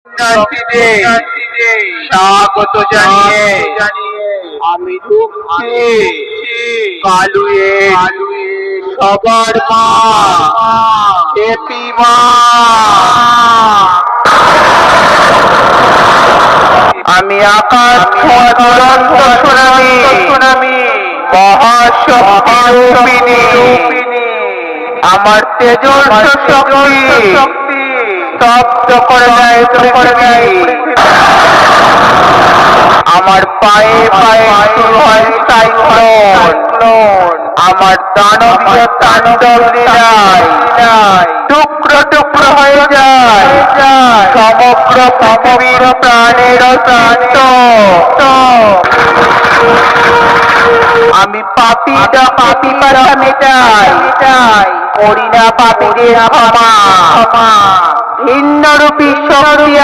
পুণ্যার্থীদের স্বাগত জানিয়ে আমি ঢুকছি কালুয়ে সবার মা হেপি মা। আমি আকাশ ছোঁয়া দুরন্ত সুনামি মহাশক্তিরূপিণী, আমার তেজস্ব শক্তি স্তব্ধ করে দেয় পৃথিবী। আমার পায়ে পায়ে শুরু হয় সাইক্লোন, আমার দানবীয় তাণ্ডব লীলায় টুকরো টুকরো হয়ে যায় সমগ্র পৃথিবীর প্রাণের অস্তিত্ব। আমি পাপী পাপা মেটাই করি না পাপীদের ক্ষমা। ভিন্ন রূপী শক্তি